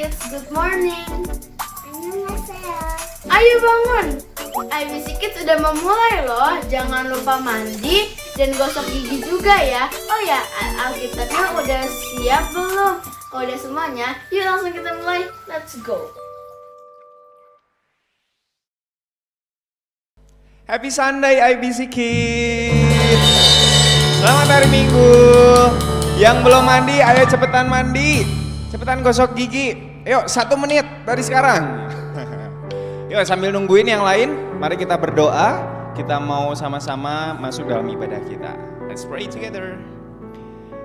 Kids, good morning. Annyeonghaseyo. Ayo bangun. IBC Kids udah memulai loh. Jangan lupa mandi dan gosok gigi juga ya. Oh ya, Alkitabnya udah siap belum? Kalau udah semuanya, yuk langsung kita mulai. Let's go. Happy Sunday IBC Kids. Selamat hari Minggu. Yang belum mandi, ayo cepetan mandi. Cepetan gosok gigi. Yuk 1 menit dari sekarang. Yuk sambil nungguin yang lain, mari kita berdoa. Kita mau sama-sama masuk dalam ibadah kita. Let's pray together.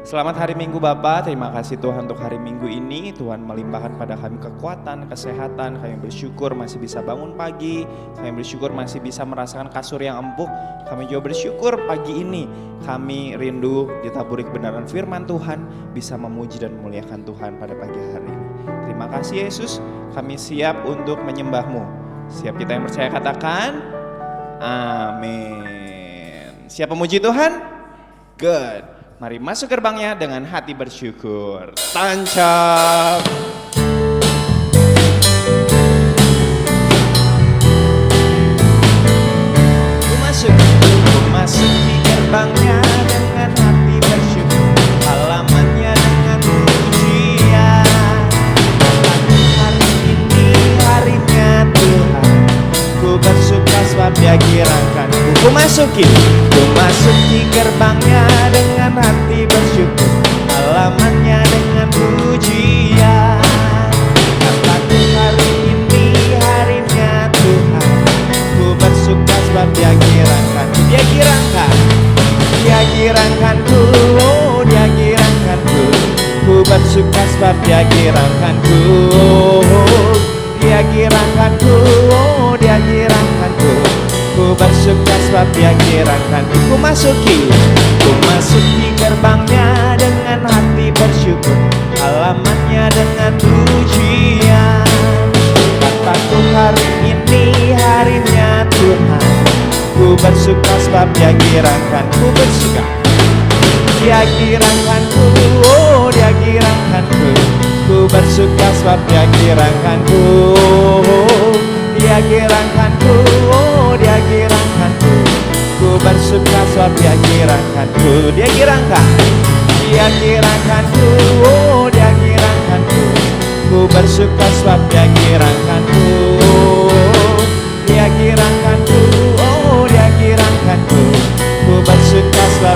Selamat hari Minggu Bapa, terima kasih Tuhan untuk hari Minggu ini. Tuhan melimpahkan pada kami kekuatan, kesehatan. Kami bersyukur masih bisa bangun pagi. Kami bersyukur masih bisa merasakan kasur yang empuk. Kami juga bersyukur pagi ini kami rindu ditaburi kebenaran firman Tuhan, bisa memuji dan memuliakan Tuhan pada pagi hari ini. Terima kasih Yesus, kami siap untuk menyembah-Mu. Siap kita yang percaya katakan amin. Siap memuji Tuhan? Good. Mari masuk gerbangnya dengan hati bersyukur. Tancap. Masuki gerbangnya dengan hati bersyukur. Halamannya dengan pujian. Hari ini harinya Tuhan. Ku bersuka sebab Dia kirangkanku. Ku masuki gerbangnya dengan hati bersyukur. Halamannya dengan pujian. Kataku hari ini harinya Tuhan. Ku bersuka sebab Dia kirangkanku. Dia kirangkanku, oh Dia kirangkanku. Ku bersuka sebab Dia kirangkanku. Dia kirangkanku, oh Dia kirangkanku. Ku bersuka sebab Dia kirangkanku. Ku masuki gerbangnya dengan hati bersyukur. Halamannya dengan pujian. Kataku hari ini harinya Tuhan. Ku bersuka sebab Dia kirangkanku. Bersuka Dia kirangkanku, oh Dia kirangkanku. Ku bersuka sebab Dia kirangkanku. Dia kirangkanku, oh Dia kirangkanku. Ku bersuka sebab Dia kirangkanku. Dia kirangkanku, oh Dia kirangkanku. Ku bersuka sebab Dia kirangkanku. Dia kirangkanku, oh Dia kirangkanku. Ku bersuka sebab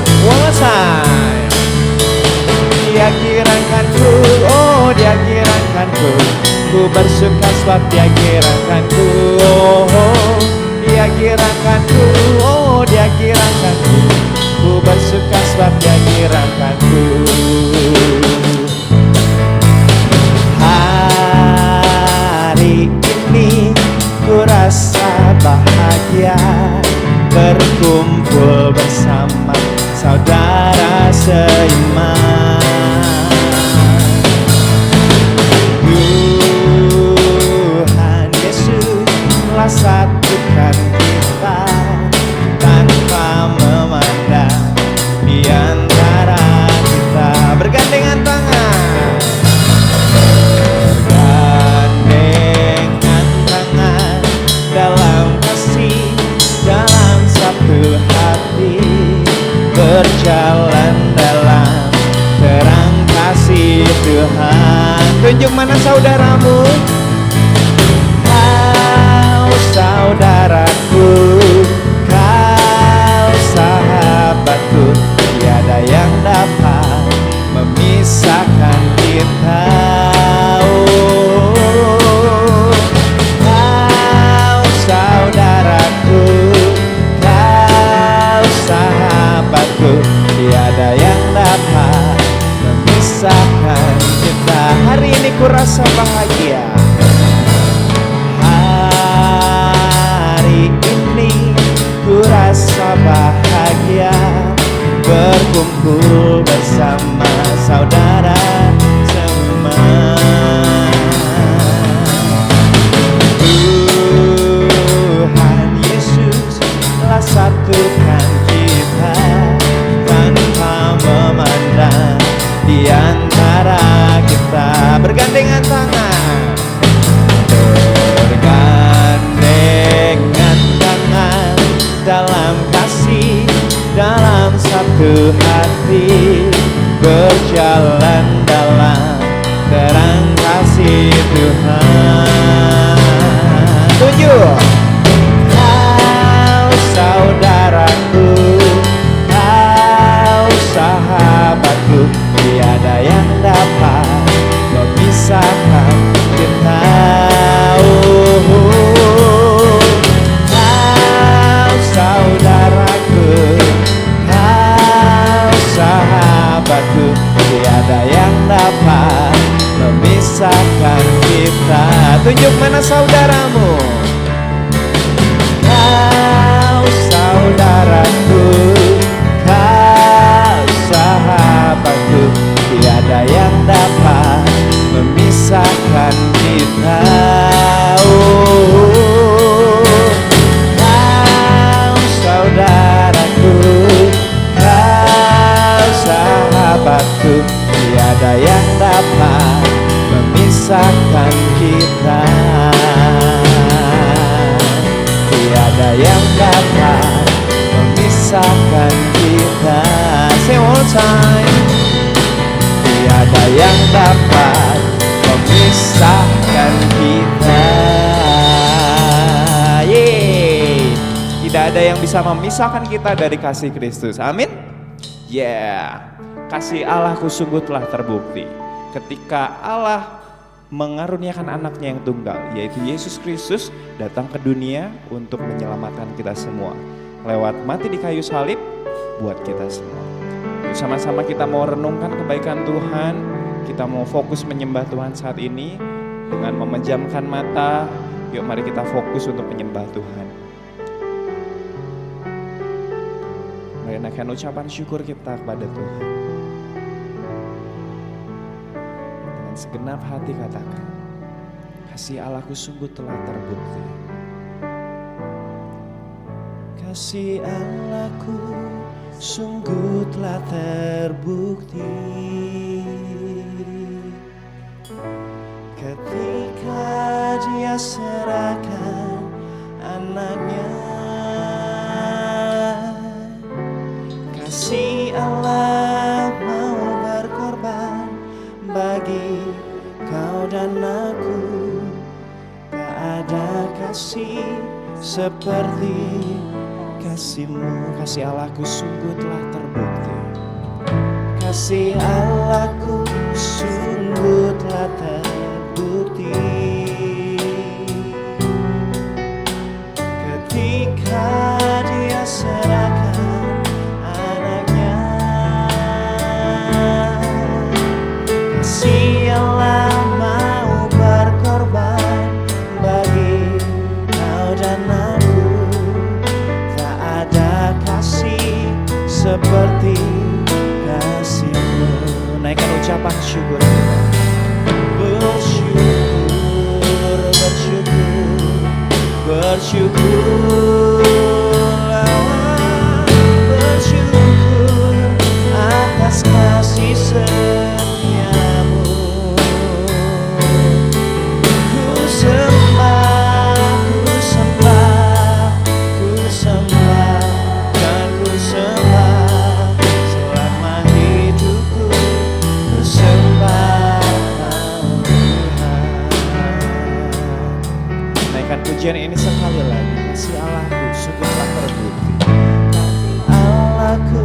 Dia kirangkanku, oh Dia kirangkanku. Ku bersuka sebab Dia kirangkanku. Dia kirangkanku, oh Dia kirangkanku. Ku bersuka sebab Dia kirangkanku. Hari ini ku rasa bahagia berkumpul bersama saudara seiman. Tuhan Yesus telah satukan kita tanpa memandang di antara kita. Bergandengan tangan, bergandengan tangan dalam kasih, dalam satu hati, berjalan dalam terang kasih Tuhan. Tunjuk mana saudaramu? Kau saudaraku, kau sahabatku, tiada yang dapat memisahkan kita. Kau saudaraku, kau sahabatku, tiada yang dapat memisahkan kita. Hari ini ku rasa bahagia. Hari ini ku rasa bahagia berkumpul bersama saudara semua. Tuhan Yesus telah satukan kita tanpa memandang di antara kita. Bergandengan tangan, dalam satu hati, berjalan dalam terang kasih Tuhan. 7. Kau saudaraku, kau sahabatku, tiada yang dapat memisahkan kita. Kau saudaraku, kau sahabatku, tiada yang dapat memisahkan kita. Tunjuk mana saudaramu. Kau saudaraku, kau sahabatku, tiada yang dapat memisahkan kita. Kau saudaraku, kau sahabatku, tiada yang dapat memisahkan kita. Tiada yang dapat memisahkan kita. Say one more time. Tiada yang dapat memisahkan kita. Yeay. Tidak ada yang bisa memisahkan kita dari kasih Kristus. Amin. Kasih Allahku sungguh telah terbukti ketika Allah mengaruniakan anaknya yang tunggal, yaitu Yesus Kristus, datang ke dunia untuk menyelamatkan kita semua lewat mati di kayu salib buat kita semua. Yuk sama-sama kita mau renungkan kebaikan Tuhan, kita mau fokus menyembah Tuhan saat ini dengan memejamkan mata. Yuk mari kita fokus untuk menyembah Tuhan. Mari naikkan ucapan syukur kita kepada Tuhan. Segenap hati katakan, kasih Allahku sungguh telah terbukti. Kasih Allahku sungguh telah terbukti ketika Dia serahkan anaknya. Kasih Allah mau berkorban bagi kau dan aku. Tak ada kasih seperti kasih-Mu. Kasih Allahku sungguh telah terbukti. Kasih Allahku sungguh telah terbukti ketika Dia serahkan anaknya. Kasih Allah mau berkorban bagi kau dan aku. Tak ada kasih seperti kasih-Mu. Naikkan ucapan syukur kita. Bersyukur, bersyukur, bersyukurlah, bersyukur atas kasih setia-Mu. Ku sembah, ku sembah, ku sembah, dan ku sembah selama hidupku. Ku sembah Tuhan. Naikkan pujian ini sekali lagi. Kasih Allahku sungguh telah terbukti. Allahku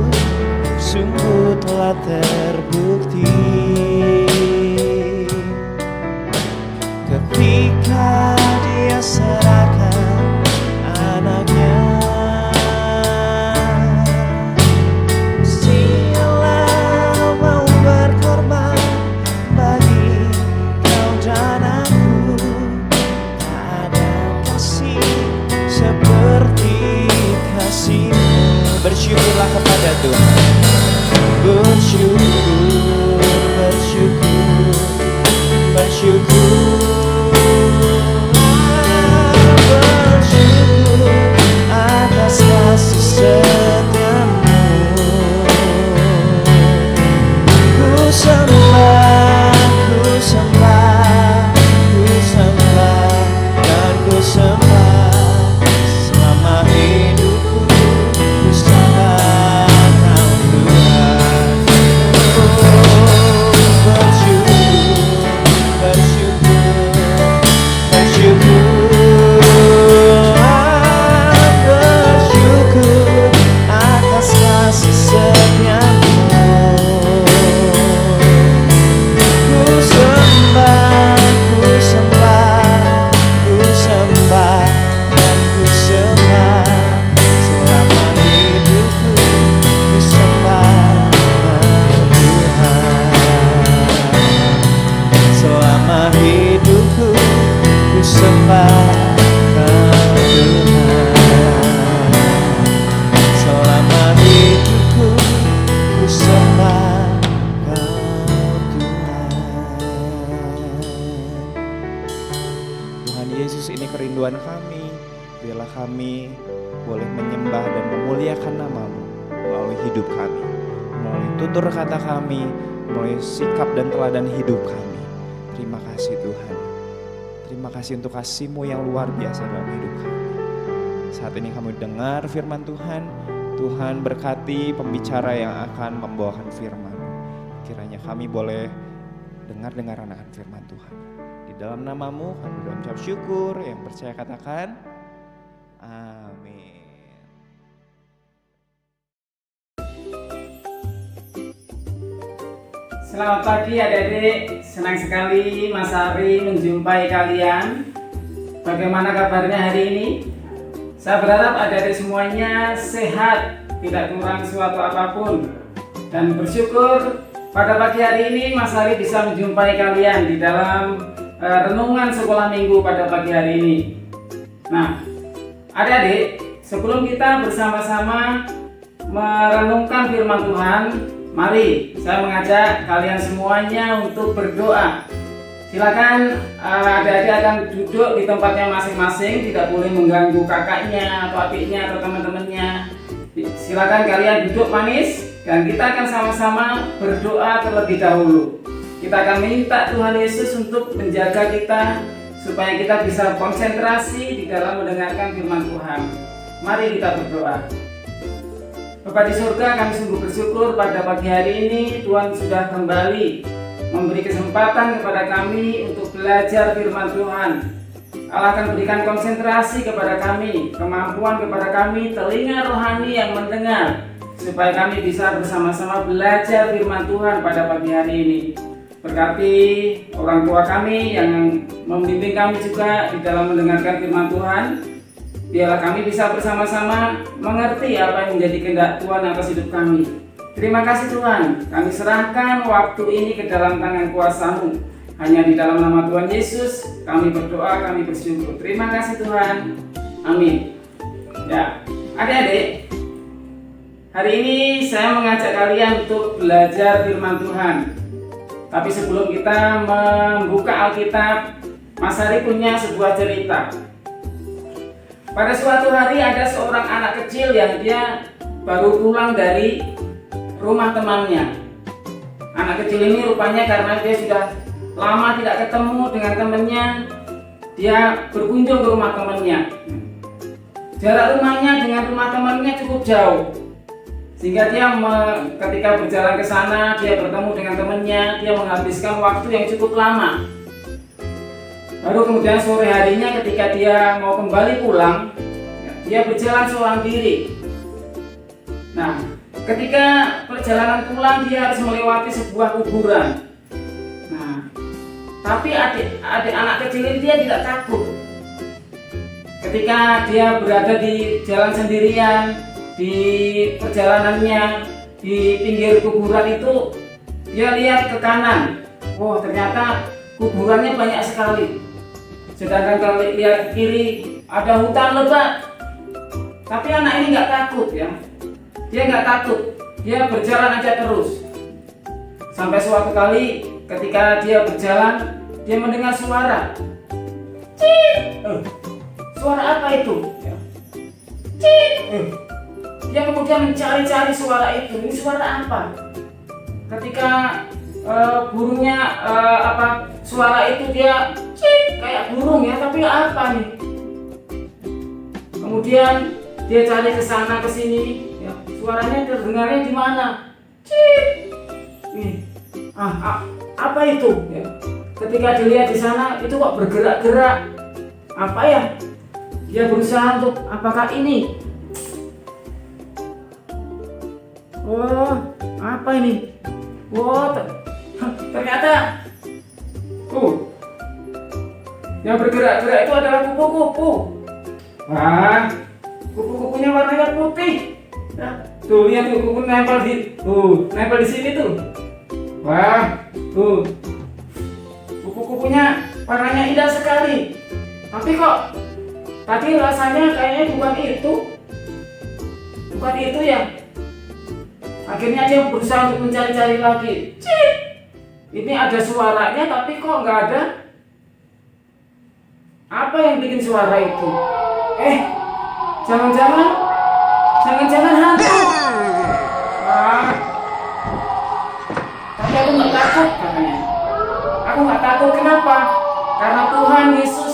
sungguh telah terbukti ketika Dia serahkan anaknya. Kasih Allah mau berkorban bagi kau dan aku. Tak ada kasih seperti kasih-Mu. Bersyukurlah kepada Tuhan. Bersyukur, kami boleh menyembah dan memuliakan nama-Mu melalui hidup kami, melalui tutur kata kami, melalui sikap dan teladan hidup kami. Terima kasih Tuhan. Terima kasih untuk kasih-Mu yang luar biasa dalam hidup kami. Saat ini kami dengar firman Tuhan. Tuhan berkati pembicara yang akan membawakan firman. Kiranya kami boleh dengar-dengaran akan firman Tuhan. Di dalam nama-Mu kami berucap syukur, yang percaya katakan amin. Selamat pagi adik-adik, senang sekali Mas Ari menjumpai kalian. Bagaimana kabarnya hari ini? Saya berharap adik-adik semuanya sehat, tidak kurang suatu apapun. Dan bersyukur pada pagi hari ini Mas Ari bisa menjumpai kalian di dalam renungan sekolah minggu pada pagi hari ini. Nah, adik-adik, sebelum kita bersama-sama merenungkan firman Tuhan, mari saya mengajak kalian semuanya untuk berdoa. Silakan adik-adik akan duduk di tempatnya masing-masing, tidak boleh mengganggu kakaknya atau adiknya atau teman-temannya. Silakan kalian duduk manis dan kita akan sama-sama berdoa terlebih dahulu. Kita akan minta Tuhan Yesus untuk menjaga kita supaya kita bisa konsentrasi di dalam mendengarkan firman Tuhan. Mari kita berdoa. Bapa di surga, kami sungguh bersyukur pada pagi hari ini Tuhan sudah kembali memberi kesempatan kepada kami untuk belajar firman Tuhan. Allah akan berikan konsentrasi kepada kami, kemampuan kepada kami, telinga rohani yang mendengar, supaya kami bisa bersama-sama belajar firman Tuhan pada pagi hari ini. Berkati orang tua kami yang membimbing kami juga di dalam mendengarkan firman Tuhan. Biarlah kami bisa bersama-sama mengerti apa yang menjadi kehendak Tuhan atas hidup kami. Terima kasih Tuhan, kami serahkan waktu ini ke dalam tangan kuasa-Mu. Hanya di dalam nama Tuhan Yesus kami berdoa, kami bersyukur. Terima kasih Tuhan. Amin. Ya, adik-adik, hari ini saya mengajak kalian untuk belajar firman Tuhan. Tapi sebelum kita membuka Alkitab, Mas Ari punya sebuah cerita. Pada suatu hari ada seorang anak kecil yang dia baru pulang dari rumah temannya. Anak kecil ini rupanya karena dia sudah lama tidak ketemu dengan temannya, dia berkunjung ke rumah temannya. Jarak rumahnya dengan rumah temannya cukup jauh, sehingga dia ketika berjalan ke sana, dia bertemu dengan temannya, dia menghabiskan waktu yang cukup lama. Baru kemudian sore harinya ketika dia mau kembali pulang, dia berjalan seorang diri. Nah, ketika perjalanan pulang dia harus melewati sebuah kuburan. Nah, tapi adik anak kecil ini dia tidak takut. Ketika dia berada di jalan sendirian, di perjalanannya, di pinggir kuburan itu, dia lihat ke kanan. Oh, ternyata kuburannya banyak sekali. Sedangkan kalau lihat ke kiri ada hutan lebat. Tapi anak ini nggak takut ya. Dia nggak takut. Dia berjalan aja terus. Sampai suatu kali ketika dia berjalan, dia mendengar suara. Cit! Suara apa itu? Cit! Dia kemudian mencari-cari suara itu. Ini suara apa? Ketika burungnya suara itu dia cik kayak burung ya, tapi apa nih? Kemudian dia cari ke sana ke sini, ya, suaranya terdengarnya di mana? Cik. Nih. Apa itu? Ya. Ketika dilihat di sana itu kok bergerak-gerak. Apa ya? Dia berusaha untuk apakah ini? Oh, apa ini? Oh, ternyata yang bergerak-gerak itu adalah kupu-kupu. Wah, kupu-kupunya warnanya putih. Nah, tuh lihat tuh kupu nempel di sini tuh. Wah, tuh kupu-kupunya warnanya indah sekali. Tapi kok tadi rasanya kayaknya bukan itu ya. Akhirnya dia berusaha untuk mencari-cari lagi. Cik! Ini ada suaranya tapi kok nggak ada. Apa yang bikin suara itu? Jangan-jangan hantu. Wah, tapi aku nggak takut katanya. Aku nggak takut, kenapa? Karena Tuhan Yesus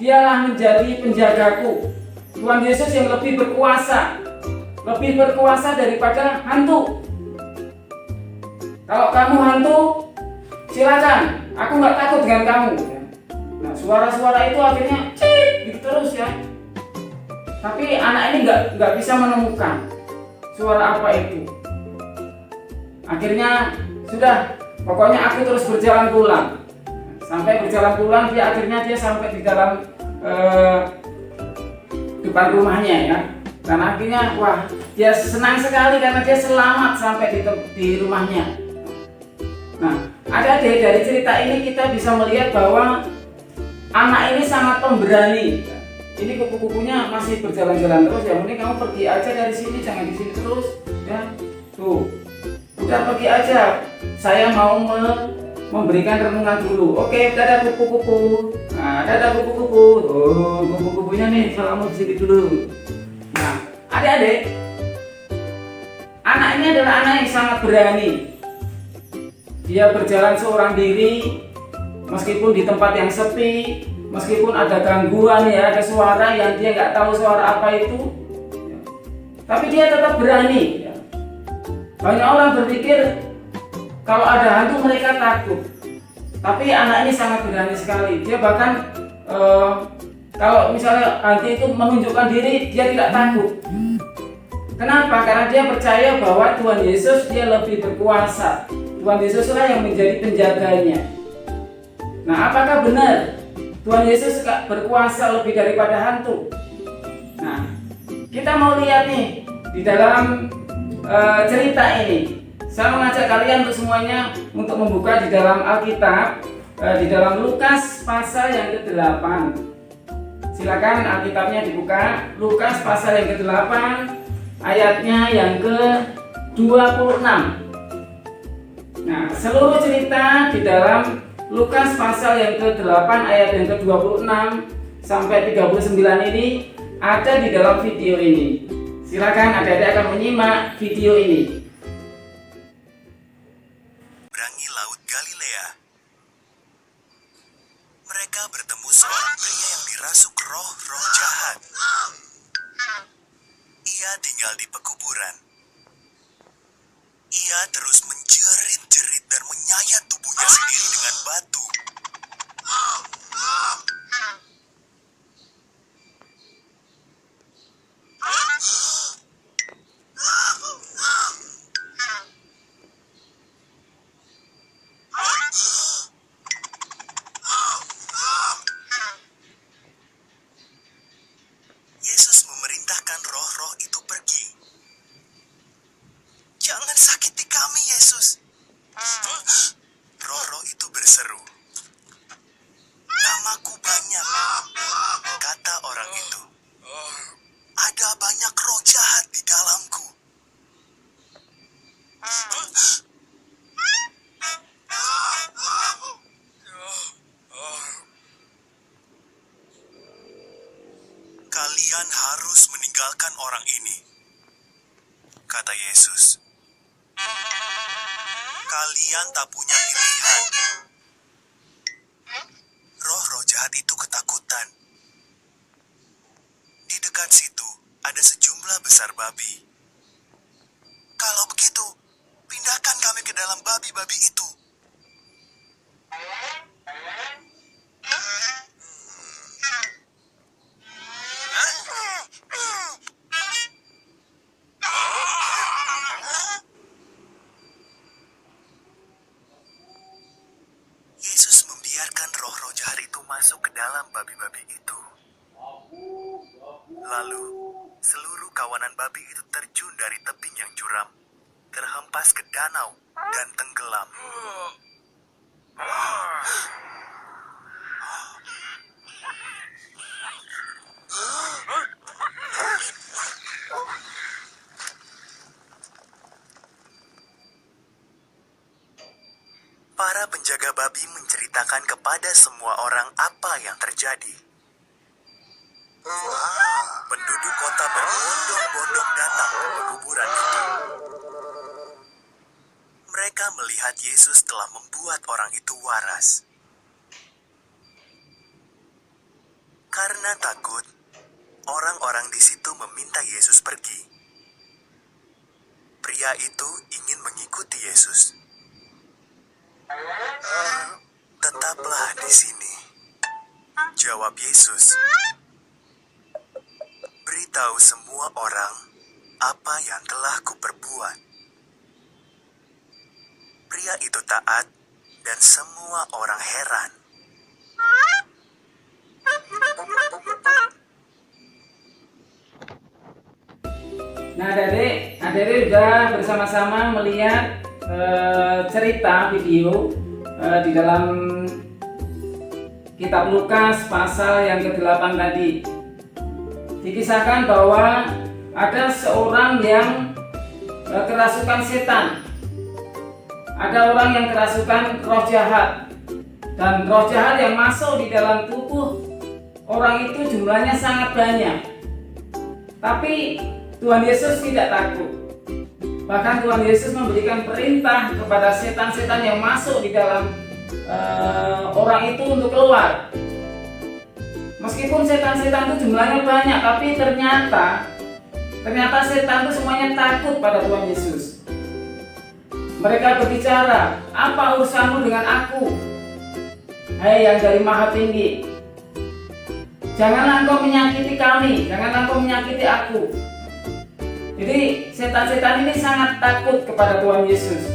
dialah menjadi penjagaku. Tuhan Yesus yang lebih berkuasa daripada hantu. Kalau kamu hantu, silakan. Aku nggak takut dengan kamu. Nah, suara-suara itu akhirnya cip gitu terus ya. Tapi anak ini nggak bisa menemukan suara apa itu. Akhirnya sudah, pokoknya aku terus berjalan pulang. Sampai berjalan pulang, dia sampai di dalam depan rumahnya ya. Dan akhirnya wah, dia senang sekali karena dia selamat sampai di rumahnya. Nah, adik-adik, dari cerita ini kita bisa melihat bahwa anak ini sangat pemberani. Ini kupu-kupunya masih berjalan-jalan terus, ya mending kamu pergi aja dari sini, jangan di sini terus ya. Tuh, udah pergi aja, saya mau memberikan renungan dulu. Oke, dadah kupu-kupu. Nah, dadah kupu-kupu. Oh, kupu-kupunya nih, kamu di sini dulu. Nah, adik-adik, anak ini adalah anak yang sangat berani. Dia berjalan seorang diri, meskipun di tempat yang sepi, meskipun ada gangguan ya, ada suara yang dia nggak tahu suara apa itu, tapi dia tetap berani. Banyak orang berpikir kalau ada hantu mereka takut, tapi anak ini sangat berani sekali. Dia bahkan kalau misalnya hantu itu menunjukkan diri, dia tidak takut. Kenapa? Karena dia percaya bahwa Tuhan Yesus dia lebih berkuasa. Tuhan Yesuslah yang menjadi penjaganya. Nah, apakah benar Tuhan Yesus berkuasa lebih daripada hantu? Nah, kita mau lihat nih di dalam cerita ini. Saya mengajak kalian untuk semuanya untuk membuka di dalam Alkitab, di dalam Lukas pasal yang ke-8. Silakan Alkitabnya dibuka. Lukas pasal yang ke-8, ayatnya yang ke-26. Nah, seluruh cerita di dalam Lukas pasal yang ke-8 ayat yang ke-26 sampai 39 ini ada di dalam video ini. Silakan adik-adik akan menyimak video ini. Menyeberangi Laut Galilea. Mereka bertemu seorang pria yang dirasuk roh-roh jahat. Ia tinggal di pekuburan. Ia terus menjerit-jerit dan menyayat tubuhnya sendiri dengan batu. Yesus memerintahkan roh-roh itu pergi. Jangan sakiti kami, Yesus. Roh-roh itu berseru. Namaku banyak, kata orang itu. Ada banyak roh jahat di dalamku. Kalian harus meninggalkan orang ini, kata Yesus. Kalian tak punya pilihan. Roh-roh jahat itu ketakutan. Di dekat situ ada sejumlah besar babi. Kalau begitu, pindahkan kami ke dalam babi-babi itu. Yesus membiarkan roh-roh jahat itu masuk ke dalam babi-babi itu. Lalu, seluruh kawanan babi itu terjun dari tebing yang curam, terhempas ke danau, dan tenggelam. Para penjaga babi menceritakan kepada semua orang apa yang terjadi. Penduduk kota berbondong-bondong datang ke pekuburan itu. Mereka melihat Yesus telah membuat orang itu waras. Karena takut, orang-orang di situ meminta Yesus pergi. Pria itu ingin mengikuti Yesus. Tetaplah di sini, jawab Yesus. Beritahu semua orang apa yang telah kuperbuat. Pria itu taat dan semua orang heran. Nah, adik-adik sudah bersama-sama melihat cerita video di dalam kitab Lukas pasal yang ke-8 tadi. Dikisahkan bahwa ada seorang yang kerasukan setan. Ada orang yang kerasukan roh jahat. Dan roh jahat yang masuk di dalam tubuh orang itu jumlahnya sangat banyak. Tapi Tuhan Yesus tidak takut. Bahkan Tuhan Yesus memberikan perintah kepada setan-setan yang masuk di dalam orang itu untuk keluar. Meskipun setan-setan itu jumlahnya banyak, tapi ternyata setan itu semuanya takut pada Tuhan Yesus. Mereka berbicara, apa urusanmu dengan aku? Hai yang dari Maha Tinggi, janganlah engkau menyakiti kami, janganlah engkau menyakiti aku. Jadi setan-setan ini sangat takut kepada Tuhan Yesus,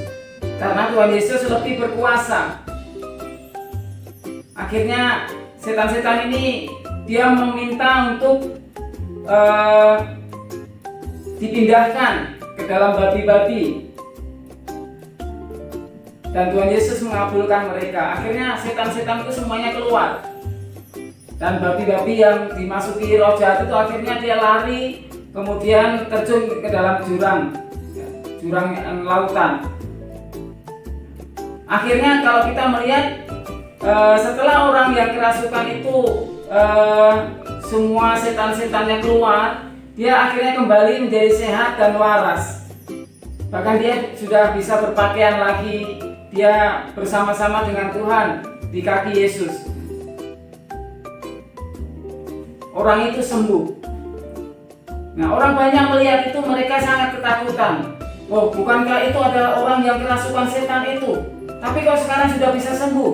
karena Tuhan Yesus lebih berkuasa. Akhirnya setan-setan ini dia meminta untuk dipindahkan ke dalam babi-babi. Dan Tuhan Yesus mengabulkan mereka. Akhirnya setan-setan itu semuanya keluar. Dan babi-babi yang dimasuki roh jahat itu akhirnya dia lari, kemudian terjun ke dalam jurang lautan. Akhirnya kalau kita melihat setelah orang yang kerasukan itu semua setan-setannya keluar, dia akhirnya kembali menjadi sehat dan waras. Bahkan dia sudah bisa berpakaian lagi, dia bersama-sama dengan Tuhan di kaki Yesus. Orang itu sembuh. Nah, orang banyak melihat itu, mereka sangat ketakutan. Oh, bukankah itu adalah orang yang kerasukan setan itu? Tapi kok sekarang sudah bisa sembuh?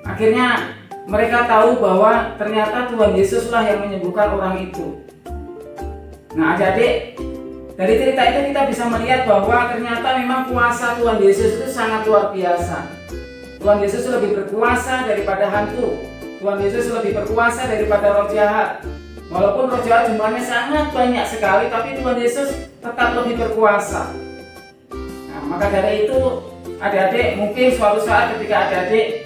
Akhirnya mereka tahu bahwa ternyata Tuhan Yesuslah yang menyembuhkan orang itu. Nah, adik-adik, dari cerita itu kita bisa melihat bahwa ternyata memang kuasa Tuhan Yesus itu sangat luar biasa. Tuhan Yesus lebih berkuasa daripada hantu. Tuhan Yesus lebih berkuasa daripada roh jahat. Walaupun roh jahat jumlahnya sangat banyak sekali, tapi Tuhan Yesus tetap lebih berkuasa. Nah, maka dari itu adik-adik mungkin suatu saat ketika adik-adik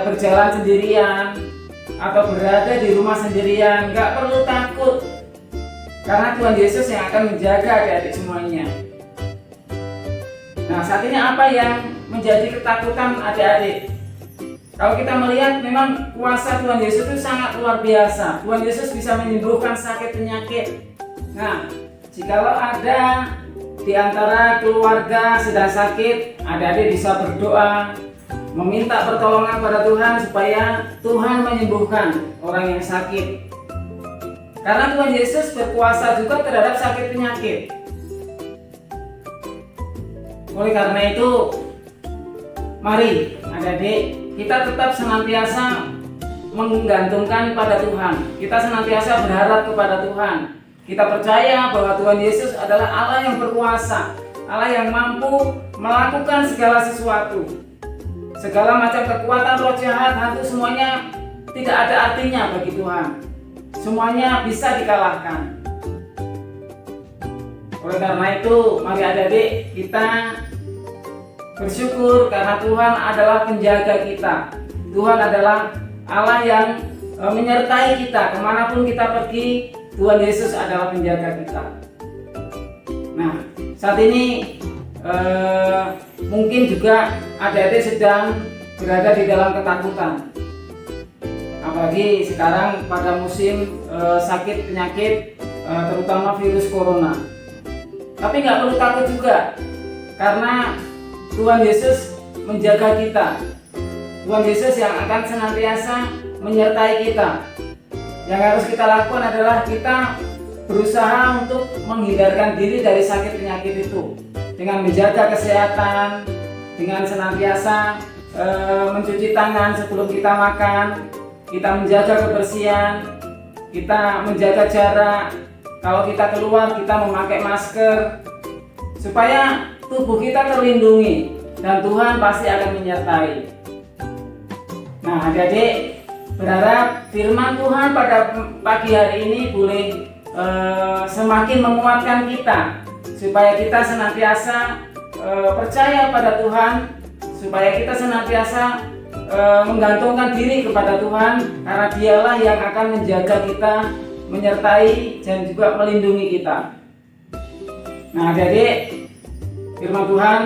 berjalan sendirian atau berada di rumah sendirian, nggak perlu takut. Karena Tuhan Yesus yang akan menjaga adik-adik semuanya. Nah, saat ini apa yang menjadi ketakutan adik-adik? Kalau kita melihat memang kuasa Tuhan Yesus itu sangat luar biasa. Tuhan Yesus bisa menyembuhkan sakit penyakit. Nah, jikalau ada di antara keluarga sedang sakit, adik-adik bisa berdoa, meminta pertolongan pada Tuhan supaya Tuhan menyembuhkan orang yang sakit. Karena Tuhan Yesus berkuasa juga terhadap sakit penyakit. Oleh karena itu, mari adik-adik kita tetap senantiasa menggantungkan pada Tuhan. Kita senantiasa berharap kepada Tuhan. Kita percaya bahwa Tuhan Yesus adalah Allah yang berkuasa, Allah yang mampu melakukan segala sesuatu. Segala macam kekuatan roh jahat, hantu, semuanya tidak ada artinya bagi Tuhan. Semuanya bisa dikalahkan. Oleh karena itu, mari adik-adik kita bersyukur karena Tuhan adalah penjaga kita. Tuhan adalah Allah yang menyertai kita kemanapun kita pergi. Tuhan Yesus adalah penjaga kita. Nah, saat ini mungkin juga adik-adik sedang berada di dalam ketakutan. apalagi sekarang pada musim sakit penyakit, terutama virus corona. Tapi nggak perlu takut juga, karena Tuhan Yesus menjaga kita. Tuhan Yesus yang akan senantiasa menyertai kita. Yang harus kita lakukan adalah kita berusaha untuk menghindarkan diri dari sakit penyakit itu dengan menjaga kesehatan, dengan senantiasa mencuci tangan sebelum kita makan, kita menjaga kebersihan, kita menjaga jarak. Kalau kita keluar, kita memakai masker supaya tubuh kita terlindungi dan Tuhan pasti akan menyertai. Nah, adik-adik berharap firman Tuhan pada pagi hari ini boleh semakin menguatkan kita supaya kita senantiasa percaya pada Tuhan, supaya kita senantiasa menggantungkan diri kepada Tuhan, karena Dialah yang akan menjaga kita, menyertai dan juga melindungi kita. Nah, adik-adik, firman Tuhan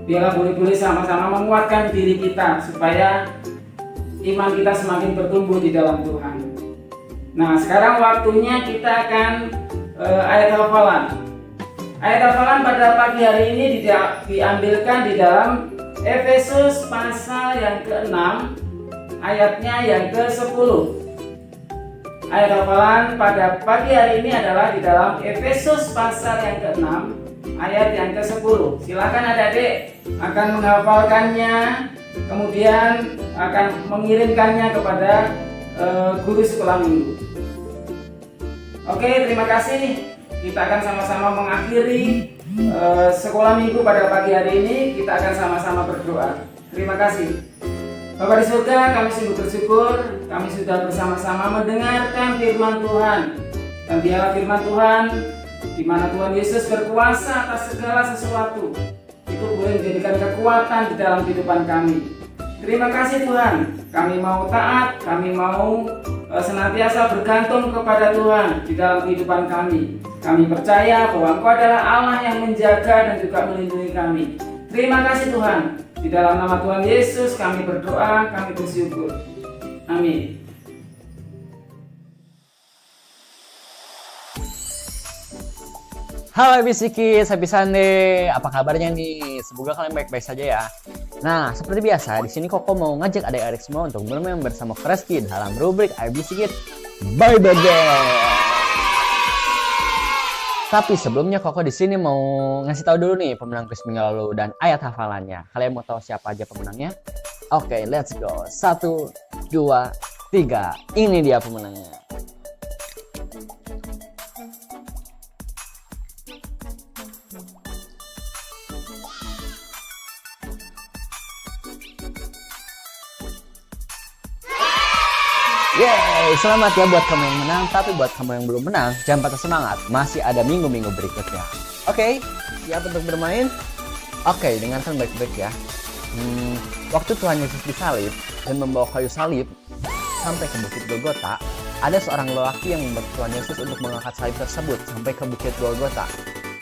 biarlah boleh sama-sama menguatkan diri kita supaya iman kita semakin bertumbuh di dalam Tuhan. Nah, sekarang waktunya kita akan ayat hafalan. Ayat hafalan pada pagi hari ini diambilkan di dalam Efesus pasal yang ke-6, ayatnya yang ke-10. Ayat hafalan pada pagi hari ini adalah di dalam Efesus pasal yang ke-6, ayat yang ke-10. Silakan adik-adik akan menghafalkannya, kemudian akan mengirimkannya kepada guru sekolah minggu. Oke, terima kasih. Kita akan sama-sama mengakhiri sekolah minggu pada pagi hari ini. Kita akan sama-sama berdoa. Terima kasih. Bapa di surga, kami sungguh bersyukur kami sudah bersama-sama mendengarkan firman Tuhan. Dan dialah firman Tuhan di mana Tuhan Yesus berkuasa atas segala sesuatu. Itu boleh menjadikan kekuatan di dalam kehidupan kami. Terima kasih Tuhan. Kami mau taat, kami mau senantiasa bergantung kepada Tuhan di dalam kehidupan kami. Kami percaya bahwa Engkau adalah Allah yang menjaga dan juga melindungi kami. Terima kasih Tuhan. Di dalam nama Tuhan Yesus kami berdoa, kami bersyukur. Amin. Halo ABC Kids, happy Sunday. Apa kabarnya nih? Semoga kalian baik-baik saja ya. Nah, seperti biasa, di sini Koko mau ngajak adik-adik semua untuk bermain bersama Kreski dalam rubrik ABC Kids Bible Game. Tapi sebelumnya Koko di sini mau ngasih tahu dulu nih pemenang quiz minggu lalu dan ayat hafalannya. Kalian mau tahu siapa aja pemenangnya? Oke, let's go. 1, 2, 3. Ini dia pemenangnya. Yeay, selamat ya buat kamu yang menang. Tapi buat kamu yang belum menang, jangan patah semangat. Masih ada minggu-minggu berikutnya. Oke, siap untuk bermain? Oke, dengarkan baik-baik ya. Waktu Tuhan Yesus disalib dan membawa kayu salib sampai ke Bukit Golgota, ada seorang lelaki yang membantu Tuhan Yesus untuk mengangkat salib tersebut sampai ke Bukit Golgota.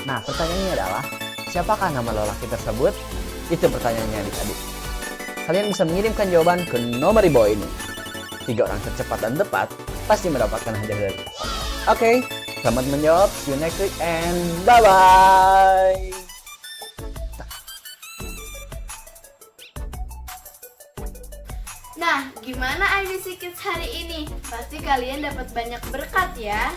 Nah, pertanyaannya adalah, siapakah nama lelaki tersebut? Itu pertanyaannya adik-adik. Kalian bisa mengirimkan jawaban ke nomor di bawah ini. 3 orang tercepat dan tepat pasti mendapatkan hadiah dari Koko. Oke, selamat menjawab. See you next week and bye-bye. Nah, gimana ABC Kids hari ini? Pasti kalian dapat banyak berkat ya.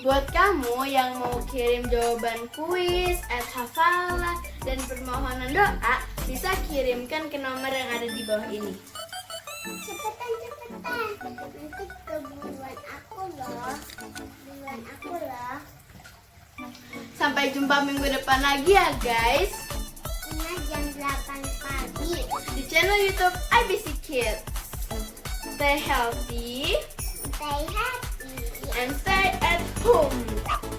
Buat kamu yang mau kirim jawaban kuis, hafalan, dan permohonan doa, bisa kirimkan ke nomor yang ada di bawah ini. Cepetan. Nanti keburuan aku loh. Sampai jumpa minggu depan lagi ya guys. Ingat jam 8 pagi. Di channel YouTube ABC Kids. Stay healthy Stay happy. and stay at home.